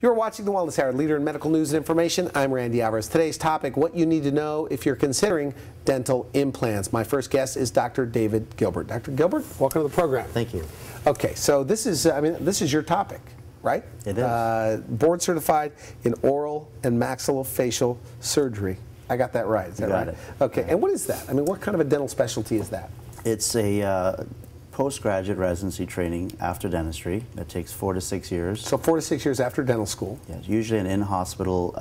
You're watching The Wellness Hour, leader in medical news and information. I'm Randy Alvarez. Today's topic, what you need to know if you're considering dental implants. My first guest is Dr. David Gilbert. Dr. Gilbert, welcome to the program. Thank you. Okay, so this is, this is your topic, right? It is. Board certified in oral and maxillofacial surgery. I got that right, is that right? Got it. Okay, and what is that? I mean, what kind of a dental specialty is that? It's a postgraduate residency training after dentistry that takes 4 to 6 years. So 4 to 6 years after dental school. Yeah, it's usually an in-hospital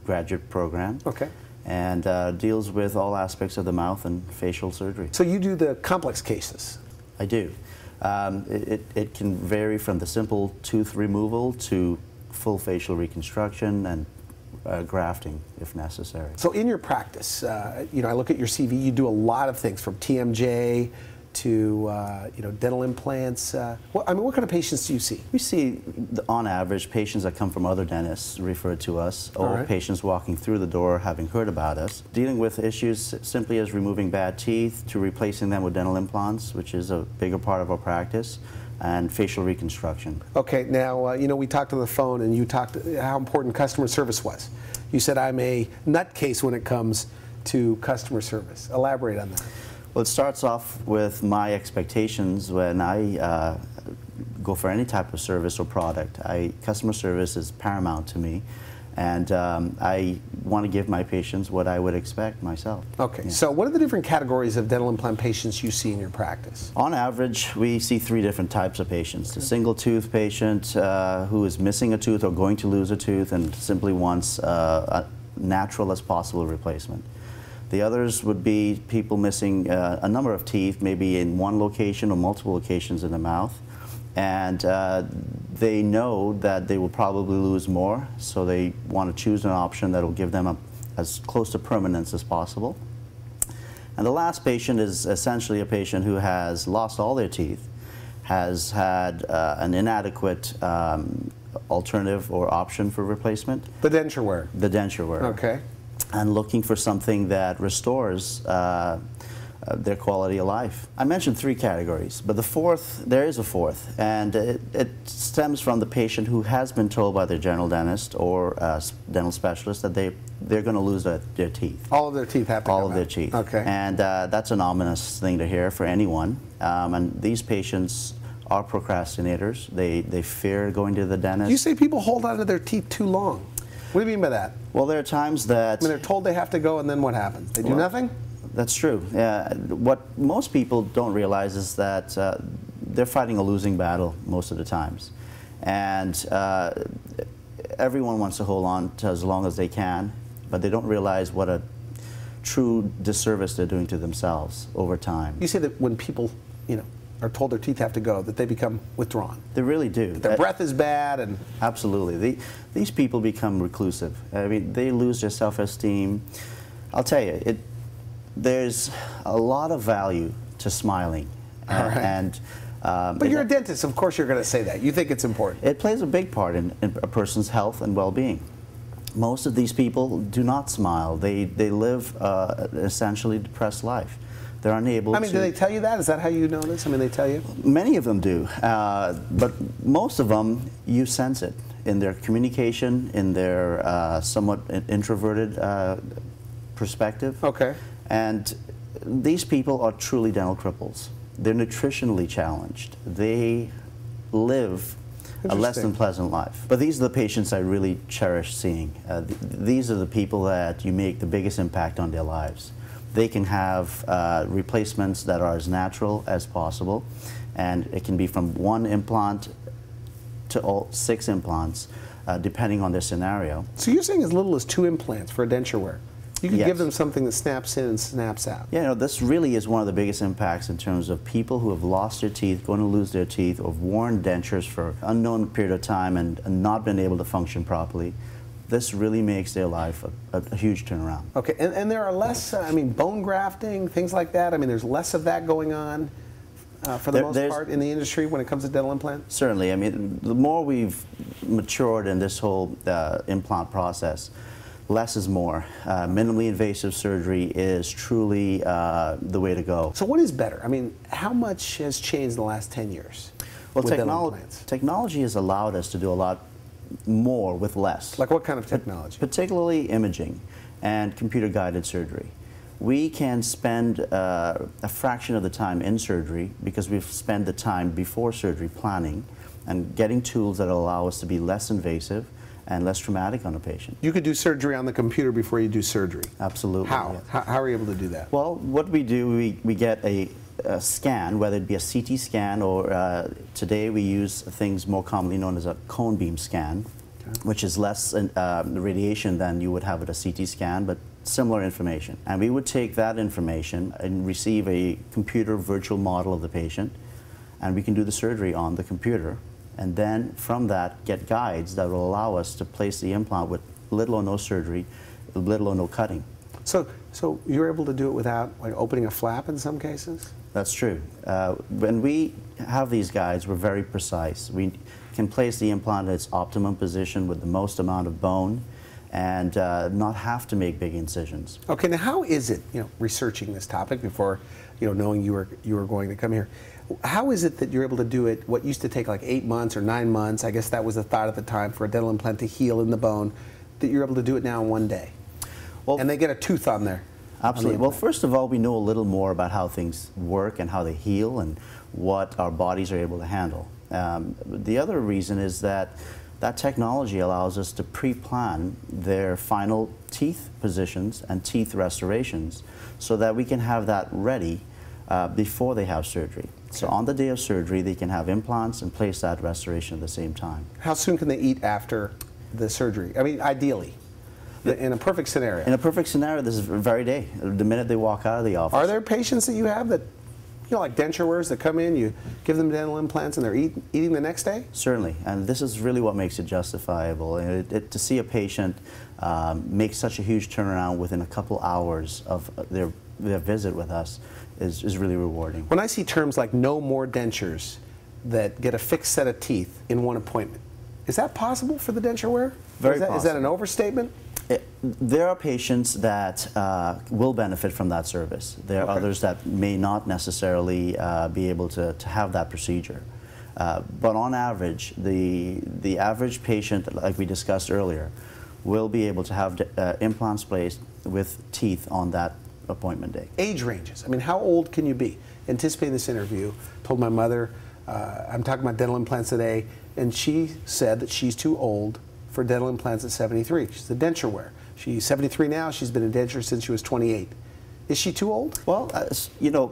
graduate program. Okay. And deals with all aspects of the mouth and facial surgery. So you do the complex cases? I do. It can vary from the simple tooth removal to full facial reconstruction and grafting if necessary. So in your practice, you know, I look at your CV, you do a lot of things from TMJ to you know, dental implants. I mean, what kind of patients do you see? We see, on average, patients that come from other dentists referred to us, or patients walking through the door having heard about us, dealing with issues simply as removing bad teeth to replacing them with dental implants, which is a bigger part of our practice, and facial reconstruction. Okay, now, you know, we talked on the phone and you talked how important customer service was. You said I'm a nutcase when it comes to customer service. Elaborate on that. Well, it starts off with my expectations when I go for any type of service or product. Customer service is paramount to me, and I want to give my patients what I would expect myself. Okay, yeah. So what are the different categories of dental implant patients you see in your practice? On average, we see 3 different types of patients. The single tooth patient who is missing a tooth or going to lose a tooth and simply wants a natural as possible replacement. The others would be people missing a number of teeth, maybe in one location or multiple locations in the mouth, and they know that they will probably lose more, so they want to choose an option that will give them as close to permanence as possible. And the last patient is essentially a patient who has lost all their teeth, has had an inadequate alternative or option for replacement. The denture wear. The denture wear. Okay. And looking for something that restores their quality of life. I mentioned 3 categories, but there is a fourth, and it stems from the patient who has been told by their general dentist or dental specialist that they're going to lose their teeth. All of their teeth have to come out. All of their teeth. Okay. And that's an ominous thing to hear for anyone. And these patients are procrastinators. They fear going to the dentist. You say people hold on to their teeth too long. What do you mean by that? Well, there are times that... I mean, they're told they have to go, and then what happens? They do nothing? That's true. What most people don't realize is that they're fighting a losing battle most of the times. And everyone wants to hold on to as long as they can, but they don't realize what a true disservice they're doing to themselves over time. You say that when people, you know, are told their teeth have to go, that they become withdrawn. They really do. Their breath is bad, and... Absolutely. These people become reclusive. I mean, they lose their self-esteem. I'll tell you, there's a lot of value to smiling. And but you're a dentist, of course you're going to say that. You think it's important. It plays a big part in a person's health and well-being. Most of these people do not smile. They live an essentially depressed life. They're unable to... I mean, do they tell you that? Is that how you know this? I mean, they tell you? Many of them do, but most of them, you sense it in their communication, in their somewhat introverted perspective. Okay. And these people are truly dental cripples. They're nutritionally challenged. They live a less than pleasant life. But these are the patients I really cherish seeing. These are the people that you make the biggest impact on their lives. They can have replacements that are as natural as possible, and it can be from 1 implant to all 6 implants, depending on their scenario. So you're saying as little as 2 implants for a denture wear? You can give them something that snaps in and snaps out. Yeah, you know, this really is one of the biggest impacts in terms of people who have lost their teeth, going to lose their teeth, or have worn dentures for an unknown period of time and not been able to function properly. This really makes their life a huge turnaround. Okay, and there are less, I mean, bone grafting, things like that. I mean, there's less of that going on for the most part in the industry when it comes to dental implants? Certainly. I mean, the more we've matured in this whole implant process, less is more. Minimally invasive surgery is truly the way to go. So what is better? I mean, how much has changed in the last 10 years? Well, technology has allowed us to do a lot more with less. Like what kind of technology? Particularly imaging and computer-guided surgery. We can spend a fraction of the time in surgery because we've spent the time before surgery planning and getting tools that allow us to be less invasive and less traumatic on a patient. You could do surgery on the computer before you do surgery? Absolutely. How? Yes. How are you able to do that? Well, what we do, we get a scan, whether it be a CT scan or today we use things more commonly known as a cone beam scan, which is less radiation than you would have with a CT scan, but similar information. And we would take that information and receive a computer virtual model of the patient, and we can do the surgery on the computer. And then from that, get guides that will allow us to place the implant with little or no surgery, little or no cutting. So you're able to do it without like opening a flap in some cases? That's true. When we have these guides, we're very precise. We can place the implant in its optimum position with the most amount of bone and not have to make big incisions. Okay, now how is it, researching this topic before, knowing you were going to come here, how is it that you're able to do it, what used to take like 8 months or 9 months, I guess that was the thought at the time, for a dental implant to heal in the bone, that you're able to do it now in one day? Well, and they get a tooth on there. Absolutely. Well, first of all, we know a little more about how things work and how they heal and what our bodies are able to handle. The other reason is that technology allows us to pre-plan their final teeth positions and teeth restorations so that we can have that ready before they have surgery. So on the day of surgery, they can have implants and place that restoration at the same time. How soon can they eat after the surgery? I mean, ideally, in a perfect scenario. In a perfect scenario, this is very day, the minute they walk out of the office. Are there patients that you have that, like denture wearers that come in, you give them dental implants and they're eating the next day? Certainly, and this is really what makes it justifiable. To see a patient make such a huge turnaround within a couple hours of their visit with us is really rewarding. When I see terms like no more dentures that get a fixed set of teeth in one appointment, is that possible for the denture wearer? Very possible. Is that an overstatement? There are patients that will benefit from that service. There are others that may not necessarily be able to have that procedure. But on average, the average patient, like we discussed earlier, will be able to have implants placed with teeth on that appointment day. Age ranges. I mean, how old can you be? Anticipating this interview, told my mother, I'm talking about dental implants today, and she said that she's too old for dental implants at 73. She's a denture wearer. She's 73 now. She's been a denture since she was 28. Is she too old? Well,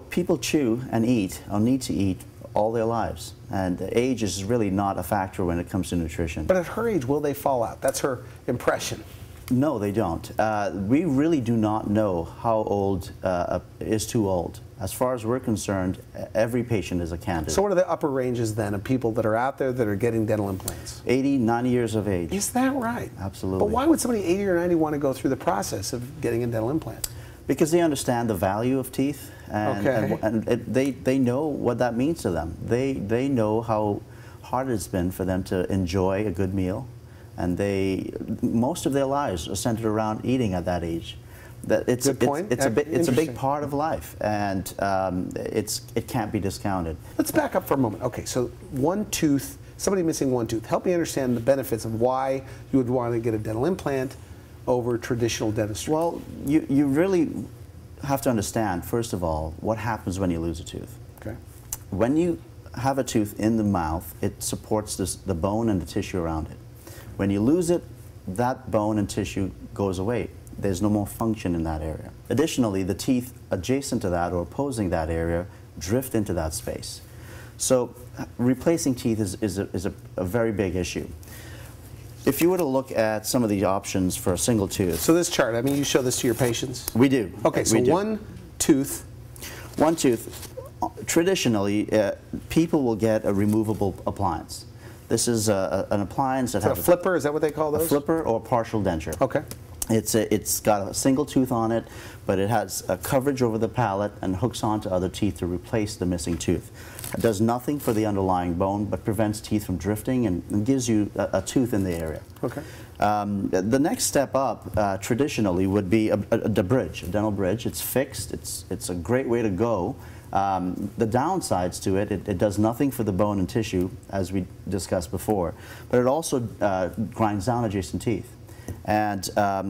people chew and eat, or need to eat, all their lives. And age is really not a factor when it comes to nutrition. But at her age, will they fall out? That's her impression. No, they don't. We really do not know how old is too old. As far as we're concerned, every patient is a candidate. So what are the upper ranges then of people that are out there that are getting dental implants? 80, 90 years of age. Is that right? Absolutely. But why would somebody 80 or 90 want to go through the process of getting a dental implant? Because they understand the value of teeth, and they know what that means to them. They know how hard it's been for them to enjoy a good meal, and most of their lives are centered around eating at that age. It's a big part of life, and it can't be discounted. Let's back up for a moment. Okay, so one tooth, somebody missing one tooth. Help me understand the benefits of why you would want to get a dental implant over traditional dentistry. Well, you really have to understand, first of all, what happens when you lose a tooth. Okay. When you have a tooth in the mouth, it supports the bone and the tissue around it. When you lose it, that bone and tissue goes away. There's no more function in that area. Additionally, the teeth adjacent to that or opposing that area drift into that space. So replacing teeth is a very big issue. If you were to look at some of the options for a single tooth. So this chart, I mean, you show this to your patients? We do. Okay, so one tooth. One tooth. Traditionally, people will get a removable appliance. This is an appliance that has a flipper, is that what they call those? A flipper or partial denture. Okay. It's got a single tooth on it, but it has a coverage over the palate and hooks onto other teeth to replace the missing tooth. It does nothing for the underlying bone, but prevents teeth from drifting and gives you a tooth in the area. Okay. The next step up, traditionally, would be the bridge, a dental bridge. It's fixed. It's a great way to go The downsides to it, it does nothing for the bone and tissue, as we discussed before, but it also grinds down adjacent teeth. And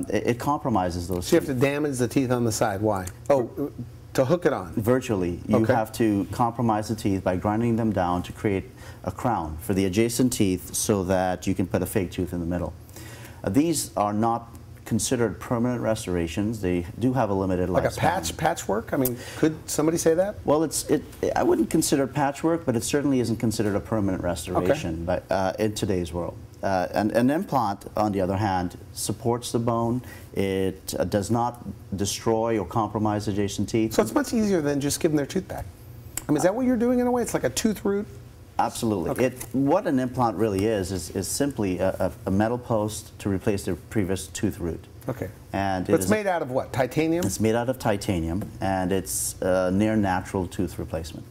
it compromises those teeth. So you have to damage the teeth on the side. Why? Oh, to hook it on. Virtually. You have to compromise the teeth by grinding them down to create a crown for the adjacent teeth so that you can put a fake tooth in the middle. These are not considered permanent restorations. They do have a limited lifespan. Like a patchwork? I mean, could somebody say that? Well, I wouldn't consider it patchwork, but it certainly isn't considered a permanent restoration in today's world. An implant, on the other hand, supports the bone. It does not destroy or compromise adjacent teeth. So it's much easier than just giving their tooth back. I mean, is that what you're doing in a way? It's like a tooth root? Absolutely. Okay. What an implant really is simply a metal post to replace the previous tooth root. Okay. And it's made out of what? Titanium? It's made out of titanium, and it's a near natural tooth replacement.